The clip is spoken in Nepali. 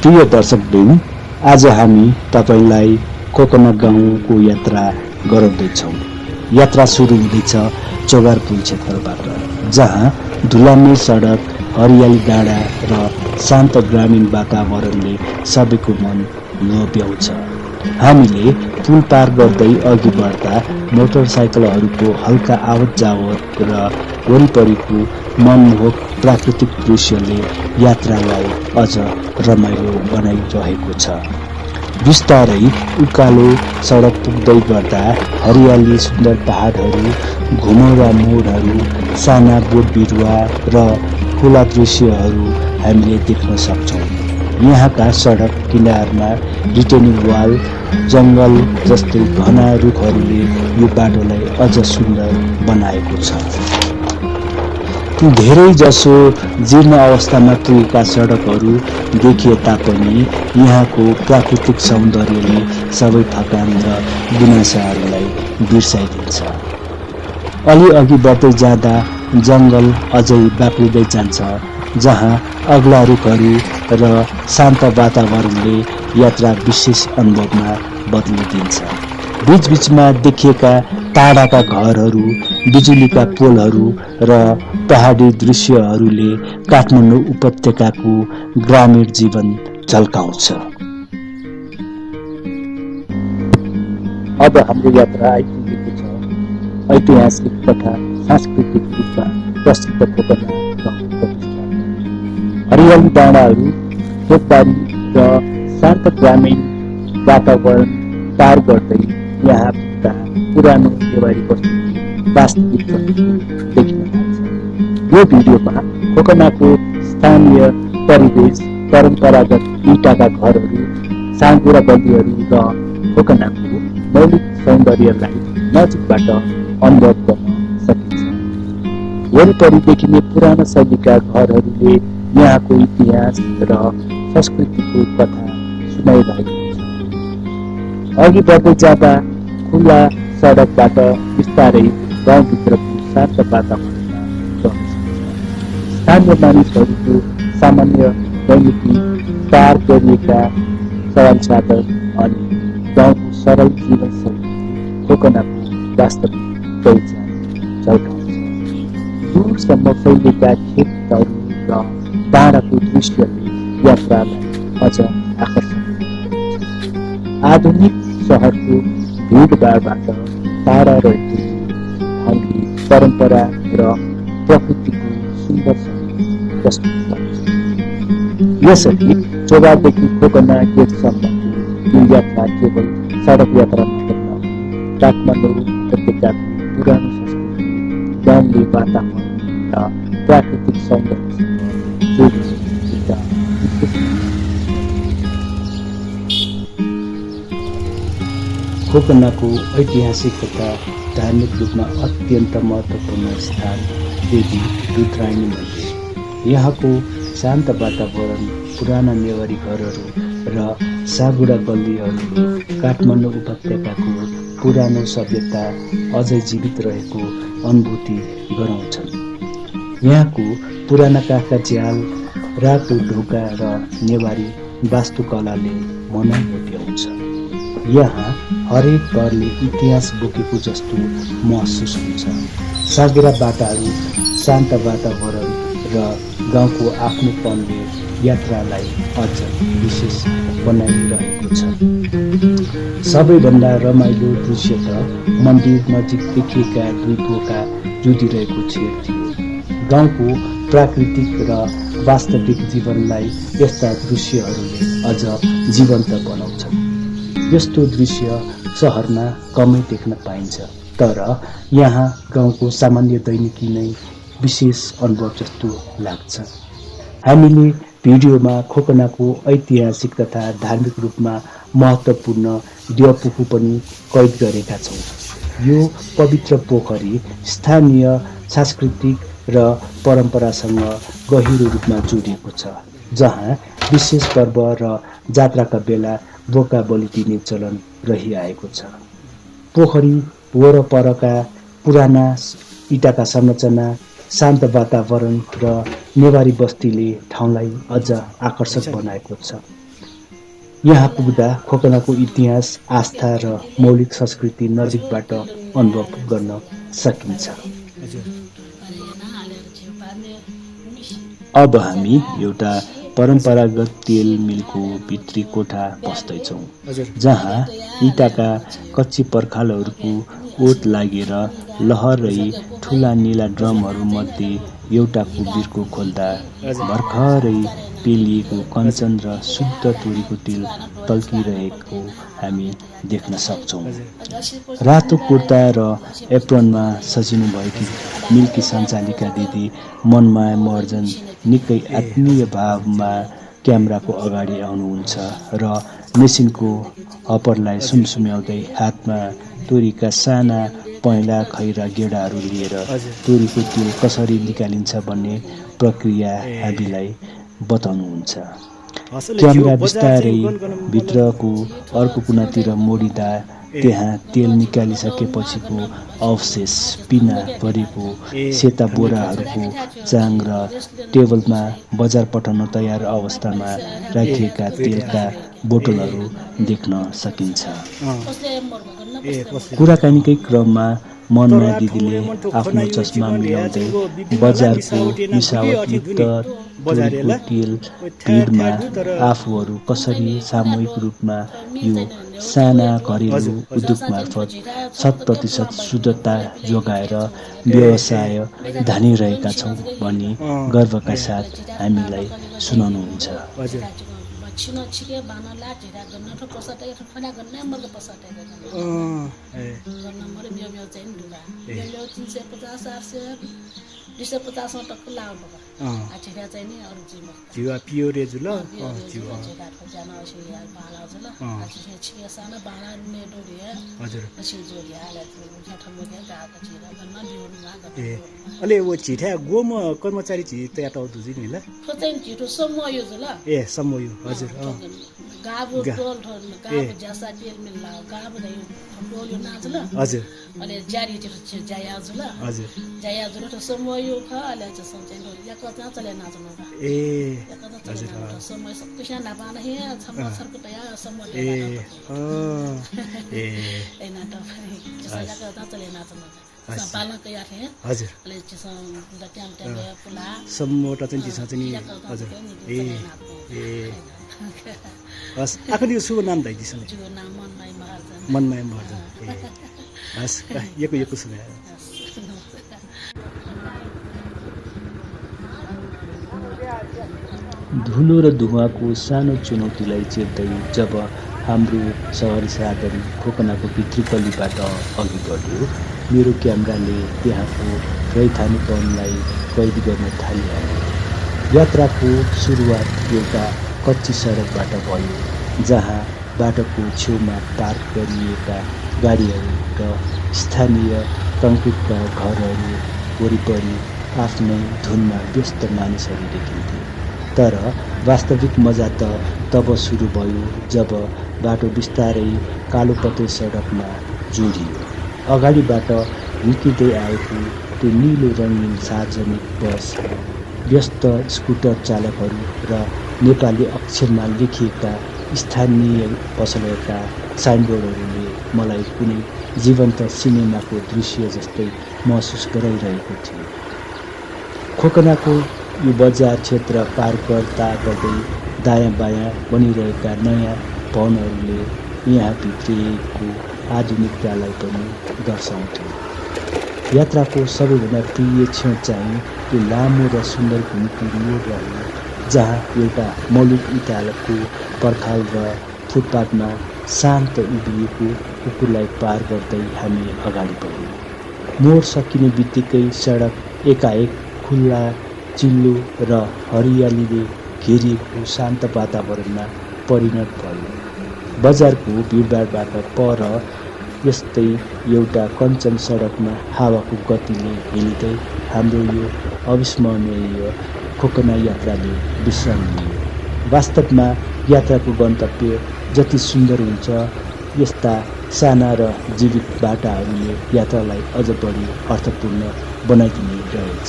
प्रिय दर्शकवृन्द, आज हामी तपाईलाई कोकना गाउँको यात्रा गराउँदैछौँ। यात्रा सुरु हुँदैछ चोगार पुल क्षेत्रबाट, जहाँ धुलामेल सडक, हरियाली डाँडा र शान्त ग्रामीण वातावरणले सबैको मन लोभ्याउँछ। हामीले पुल पार गर्दै अघि बढ्दा मोटरसाइकलहरूको हल्का आवत जावत र वरिपरिको मनमोहक प्राकृतिक दृश्यले यात्रालाई अझ रमाइलो बनाइरहेको छ। बिस्तारै उकालो सडक पुग्दै गर्दा हरियाली, सुन्दर पहाडहरू, घुमौरा मोडहरू, साना बोट बिरुवा र खुला दृश्यहरू हामीले देख्न सक्छौँ। यहाँका सडक किनारमा रिटेनिङ वाल, जङ्गल जस्तै घना रुखहरूले यो बाटोलाई अझ सुन्दर बनाएको छ। धेरै जसो जीर्ण अवस्थामा पुगेका सडकहरू देखिए तापनि यहाँको प्राकृतिक सौन्दर्यले सबै थकान र गुनासाहरूलाई बिर्साइदिन्छ। अलि अघि बढ्दै जाँदा जङ्गल अझै बाक्लिँदै जान्छ, जहाँ अग्ला रुखहरू र शान्त वातावरणले यात्रा विशेष अनुभवमा बदलिदिन्छ। बीचबीचमा देखिएका टाढाका घरहरू, बिजुलीका पोलहरू र पहाडी दृश्यहरूले काठमाडौँ उपत्यकाको ग्रामीण जीवन झल्काउँछ। अब हाम्रो यात्रा आइपुगेको छ ऐतिहासिक तथा सांस्कृतिक रूपमा प्रसिद्ध कोकना गाउँको प्रतिष्ठान। हरियाली डाँडाहरू, खेतबारी र शान्त ग्रामीण वातावरण पार गर्दै यहाँ पुग्दा पुरानो नेवारी बस्तीको वास्तविक देखिन थाल्छ। यो भिडियोमा कोकनाको स्थानीय परिवेश, परम्परागत इँटाका घरहरू, साँघुरा गल्लीहरू र कोकनाको मौलिक सौन्दर्यलाई नजिकबाट अनुभव गर्न सकिन्छ। वरिपरि देखिने पुरानो शैलीका घरहरूले यहाँको इतिहास र संस्कृतिको कथा सुनाइरहेको छ। अघि बढ्दै जाँदा खुला सडकबाट बिस्तारै गाउँभित्रको शान्त वातावरणमा प्रवेश हुन्छ। स्थानीय मानिसहरूको सामान्य दैनिकी, पार गरिएका सवाल साधन अनि गाउँको सरल जीवनशैली कोकनाको वास्तविक पहिचान झल्काउँछ। दूरसम्म फैलिएका खेतहरू र डाँडाको दृश्यले यात्रालाई अझ आकर्षक बनाउँछ। आधुनिक सहरको भिडभाडबाट टाढा रहेको ठाउँले परम्परा र प्रकृतिको सुन्दर सँग प्रस्तुत गर्छ। यसरी चोगारदेखि कोकना गेटसम्मको यो यात्रा केवल सडक यात्रा मात्र नहुँ, काठमाडौँ उपत्यकाको पुरानो संस्कृति, गाउँले वातावरण र प्राकृतिक सौन्दर्यसँग जोडिएको एउटा विशेष। कोकनाको ऐतिहासिक तथा धार्मिक रूपमा अत्यन्त महत्त्वपूर्ण स्थान देवी रुद्रायणी मन्दिर। यहाँको शान्त वातावरण, पुराना नेवारी घरहरू र साँघुरा गल्लीहरूले काठमाडौँ उपत्यकाको पुरानो सभ्यता अझै जीवित रहेको अनुभूति गराउँछन्। यहाँको पुराना काठका झ्याल, रातो ढोका र नेवारी वास्तुकलाले मनै लोभ्याउँछ। यहाँ हरेक घरले इतिहास बोकेको जस्तो महसुस हुन्छ। साँघुरा बाटाहरू, शान्त वातावरण र गाउँको आफ्नोपनले यात्रालाई अझ विशेष बनाइरहेको छ। सबैभन्दा रमाइलो दृश्य त मन्दिर नजिक देखिएका दुई पोका जुधिरहेको छेड थियो। गाउँको प्राकृतिक र वास्तविक जीवनलाई यस्ता दृश्यहरूले अझ जीवन्त बनाउँछन्। यस्तो दृश्य सहरमा कमै देख्न पाइन्छ, तर यहाँ गाउँको सामान्य दैनिकी नै विशेष अनुभव जस्तो लाग्छ। हामीले भिडियोमा खोकनाको ऐतिहासिक तथा धार्मिक रूपमा महत्त्वपूर्ण देवपुखु पनि कैद गरेका छौँ। यो पवित्र पोखरी स्थानीय सांस्कृतिक र परम्परासँग गहिरो रूपमा जोडिएको छ, जहाँ विशेष पर्व र जात्राका बेला बोका बलि दिने चलन रहिआएको छ। पोखरी वरपरका पुराना इँटाका संरचना, शान्त वातावरण र नेवारी बस्तीले ठाउँलाई अझ आकर्षक बनाएको छ। यहाँ पुग्दा खोकनाको इतिहास, आस्था र मौलिक संस्कृति नजिकबाट अनुभव गर्न सकिन्छ। अब हामी एउटा परम्परागत तेल मिलको भित्री कोठा पस्दैछौँ, जहाँ इँटाका कच्ची पर्खालहरूको ओत लागेर लहरै ठुला नीला ड्रमहरूमध्ये एउटाको बिर्को खोल्दा भर्खरै पेलिएको कञ्चन र शुद्ध तोरीको तेल टल्किरहेको हामी देख्न सक्छौँ। रातो कुर्ता र एप्रोनमा सजिनुभएकी मिल्की सञ्चालिका दिदी मनमाया महर्जन निकै आत्मीय भावमा क्यामेराको अगाडि आउनुहुन्छ र मेसिनको हप्परलाई सुमसुम्याउँदै हातमा तोरीका साना पहेँला खैरा गेडाहरू लिएर तोरीको तेल कसरी निकालिन्छ भन्ने प्रक्रिया हामीलाई बताउनुहुन्छ। क्यामेरा बिस्तारै भित्रको अर्को कुनातिर मोडिँदा त्यहाँ तेल निकालिसकेपछिको अवशेष, पिना भरेको सेता बोराहरूको चाङ र टेबलमा बजार पठाउन तयार अवस्थामा राखिएका तेलका बोतलहरू देख्न सकिन्छ। कुराकानीकै क्रममा मनमाया दिदीले आफ्नो चस्मा मिलाउँदै बजारको मिसावटयुक्त तोरीको तेल भिडमा आफूहरू कसरी सामूहिक रूपमा यो साना घरेलु उद्योग मार्फत 100% शुद्धता जोगाएर व्यवसाय धानिरहेका छौँ भनी गर्वका साथ हामीलाई सुनाउनुहुन्छ। जिवा पियोरे जुल अले वो छिठा गोम कर्मचारी छि तयात दुजी नि ल फतेन छिटो समयो जुल ए समयो हजुर गाबो टोल ठोल गाबो जसा तेल मिल्ला गाबो नै टोल नाजुल हजुर अले जारी छ जाया जुल हजुर जाया जुल त समयो ख अले छ समचेन या कता चले नाजुल ए हजुर समय सकिसा नपान हे छम्म सरको तया समय ए ए एना त जसा या कता चले नाजुल पालन कया थे हजुर अले छ लट्याम ट्याम पुला सम्मोटा चाहिँ छ चाहिँ हजुर ए ए बस आखिर यो शुभ नाम दाइदिसन जो नाम मनमाया महर्जन ए बस यको शुभ धुलो र धुवाको सानो चुनौतीलाई चेप्दै जब हाम्रो सहरी साधन खोकनाको भित्री गल्लीबाट अघि बढ्यो, मेरो क्यामेराले त्यहाँको रैथानेपनलाई कैद गर्न थालिहाल्यो। यात्राको सुरुवात एउटा कच्ची सडकबाट भयो, जहाँ बाटोको छेउमा पार्क गरिएका गाडीहरू र स्थानीय कङ्क्रिटका घरहरू वरिपरि आफ्नै धुनमा व्यस्त मानिसहरू देखिन्थे। तर वास्तविक मजा त तब सुरु भयो जब बाटो बिस्तारै कालोपत्रे सडकमा जोडियो। अगाडिबाट निस्किँदै आएको त्यो निलो रङ्गीन सार्वजनिक बस, व्यस्त स्कुटर चालकहरू र नेपाली अक्षरमा लेखिएका स्थानीय पसलका साइनबोर्डहरूले मलाई कुनै जीवन्त सिनेमाको दृश्य जस्तै महसुस गराइरहेको थियो। खोकनाको यो बजार क्षेत्र पार गर्दा गर्दै दायाँ बायाँ बनिरहेका नयाँ भवनहरूले यहाँ भित्रिएको आधुनिकतालाई पनि दर्शाउँथ्यो। यात्राको सबैभन्दा प्रिय क्षण चाहिँ त्यो लामो र सुन्दर घुम्ती मोड रह्यो, जहाँ एउटा मौलिक इँटाको पर्खाल र फुटपाथमा शान्त उभिएको कुकुरलाई पार गर्दै हामी अगाडि बढ्यौँ। मोड सकिने बित्तिकै सडक एकाएक खुल्ला, चिल्लो र हरियालीले घेरिएको शान्त वातावरणमा परिणत भयो। बजारको भिडभाडबाट पर यस्तै एउटा कञ्चन सडकमा हावाको गतिले हिँड्दै हाम्रो यो अविस्मरणीय खोकना यात्राले विश्राम लियो। वास्तवमा यात्राको गन्तव्य जति सुन्दर हुन्छ, यस्ता साना र जीवित बाटाहरूले यात्रालाई अझ बढी अर्थपूर्ण बनाइदिने रहेछ।